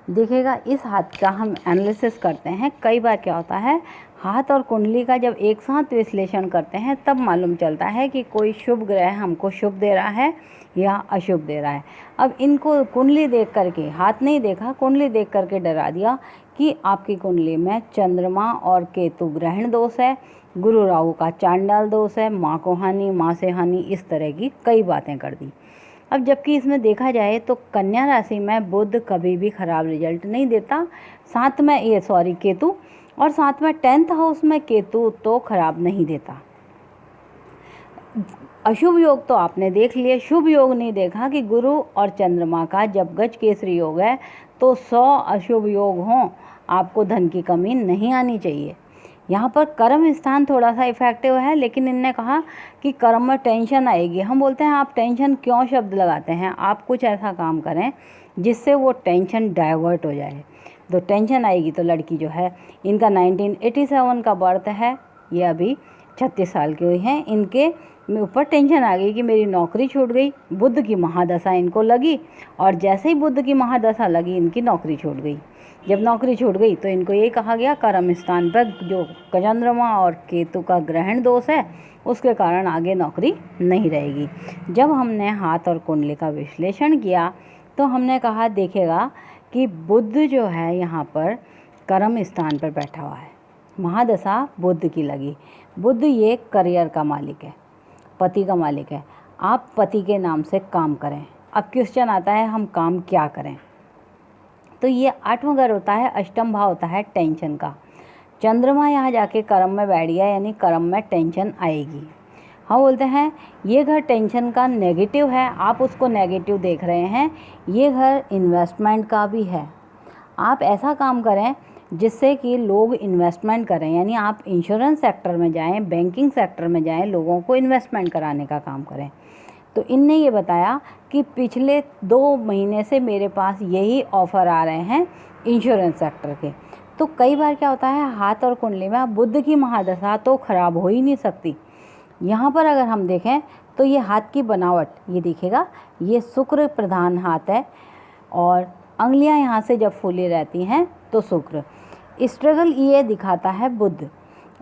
देखिएगा, इस हाथ का हम एनालिसिस करते हैं। कई बार क्या होता है, हाथ और कुंडली का जब एक साथ विश्लेषण करते हैं तब मालूम चलता है कि कोई शुभ ग्रह हमको शुभ दे रहा है या अशुभ दे रहा है। अब इनको कुंडली देख करके, हाथ नहीं देखा, कुंडली देख करके डरा दिया कि आपकी कुंडली में चंद्रमा और केतु ग्रहण दोष है, गुरु राहु का चांडाल दोष है, माँ को हानि, माँ से हानि, इस तरह की कई बातें कर दी। अब जबकि इसमें देखा जाए तो कन्या राशि में बुध कभी भी खराब रिजल्ट नहीं देता, साथ में केतु, और साथ में 10th हाउस में केतु तो खराब नहीं देता। अशुभ योग तो आपने देख लिए, शुभ योग नहीं देखा कि गुरु और चंद्रमा का जब गज केसरी योग है तो 100 अशुभ योग हों, आपको धन की कमी नहीं आनी चाहिए। यहाँ पर कर्म स्थान थोड़ा सा इफेक्टिव है, लेकिन इनने कहा कि कर्म में टेंशन आएगी। हम बोलते हैं आप टेंशन क्यों शब्द लगाते हैं, आप कुछ ऐसा काम करें जिससे वो टेंशन डाइवर्ट हो जाए। तो टेंशन आएगी तो लड़की जो है, इनका 1987 का बर्थ है, ये अभी 36 साल की हुई हैं, इनके ऊपर टेंशन आ गई कि मेरी नौकरी छूट गई। बुध की महादशा इनको लगी और जैसे ही बुध की महादशा लगी इनकी नौकरी छूट गई। जब नौकरी छूट गई तो इनको ये कहा गया कर्म स्थान पर जो चंद्रमा और केतु का ग्रहण दोष है उसके कारण आगे नौकरी नहीं रहेगी। जब हमने हाथ और कुंडली का विश्लेषण किया तो हमने कहा देखिएगा कि बुध जो है यहाँ पर कर्म स्थान पर बैठा हुआ है, महादशा बुध की लगी। बुध ये करियर का मालिक है, पति का मालिक है। आप पति के नाम से काम करें। अब क्वेश्चन आता है हम काम क्या करें, तो ये 8वां घर होता है, अष्टम भाव होता है टेंशन का। चंद्रमा यहाँ जाके कर्म में बैठ गया, यानी कर्म में टेंशन आएगी। हम बोलते हैं ये घर टेंशन का नेगेटिव है, आप उसको नेगेटिव देख रहे हैं। ये घर इन्वेस्टमेंट का भी है। आप ऐसा काम करें जिससे कि लोग इन्वेस्टमेंट करें, यानी आप इंश्योरेंस सेक्टर में जाएं, बैंकिंग सेक्टर में जाएं, लोगों को इन्वेस्टमेंट कराने का काम करें। तो इनने ये बताया कि पिछले 2 महीने से मेरे पास यही ऑफ़र आ रहे हैं इंश्योरेंस सेक्टर के। तो कई बार क्या होता है, हाथ और कुंडली में बुध की महादशा तो ख़राब हो ही नहीं सकती। यहाँ पर अगर हम देखें तो ये हाथ की बनावट, ये दिखेगा, ये शुक्र प्रधान हाथ है और अंगुलियाँ यहाँ से जब फूली रहती हैं तो शुक्र। स्ट्रगल ये दिखाता है बुध।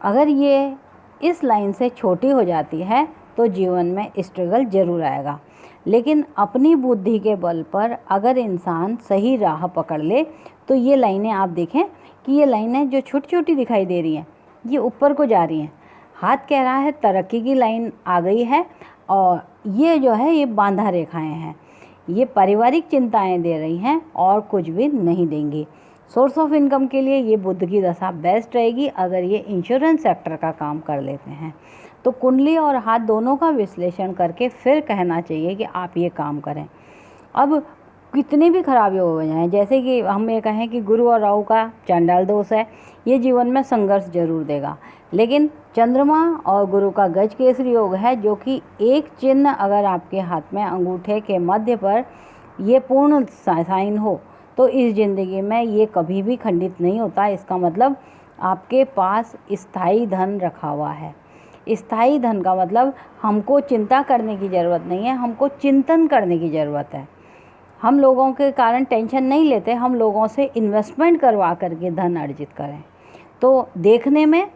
अगर ये इस लाइन से छोटी हो जाती है तो जीवन में स्ट्रगल ज़रूर आएगा, लेकिन अपनी बुद्धि के बल पर अगर इंसान सही राह पकड़ ले तो ये लाइनें आप देखें कि ये लाइनें जो छोटी छोटी दिखाई दे रही हैं ये ऊपर को जा रही हैं। हाथ कह रहा है तरक्की की लाइन आ गई है, और ये जो है ये बांधा रेखाएं हैं, ये पारिवारिक चिंताएं दे रही हैं और कुछ भी नहीं देंगी। सोर्स ऑफ इनकम के लिए ये बुध की दशा बेस्ट रहेगी अगर ये इंश्योरेंस सेक्टर का काम कर लेते हैं। तो कुंडली और हाथ दोनों का विश्लेषण करके फिर कहना चाहिए कि आप ये काम करें। अब कितनी भी खराबी हो जाए, जैसे कि हम ये कहें कि गुरु और राहु का चांडाल दोष है, ये जीवन में संघर्ष जरूर देगा, लेकिन चंद्रमा और गुरु का गज केसरी योग है, जो कि एक चिन्ह अगर आपके हाथ में अंगूठे के मध्य पर ये पूर्ण साइन हो तो इस ज़िंदगी में ये कभी भी खंडित नहीं होता। इसका मतलब आपके पास स्थायी धन रखा हुआ है। स्थायी धन का मतलब हमको चिंता करने की ज़रूरत नहीं है, हमको चिंतन करने की ज़रूरत है। हम लोगों के कारण टेंशन नहीं लेते, हम लोगों से इन्वेस्टमेंट करवा करके धन अर्जित करें। तो देखने में,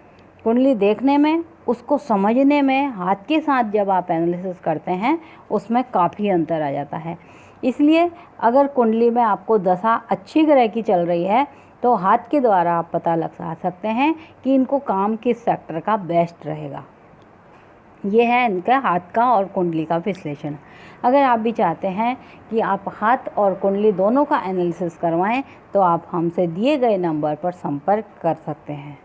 कुंडली देखने में, उसको समझने में, हाथ के साथ जब आप एनालिसिस करते हैं उसमें काफ़ी अंतर आ जाता है। इसलिए अगर कुंडली में आपको दशा अच्छी ग्रह की चल रही है तो हाथ के द्वारा आप पता लगा सकते हैं कि इनको काम किस सेक्टर का बेस्ट रहेगा। ये है इनका हाथ का और कुंडली का विश्लेषण। अगर आप भी चाहते हैं कि आप हाथ और कुंडली दोनों का एनालिसिस करवाएं तो आप हमसे दिए गए नंबर पर संपर्क कर सकते हैं।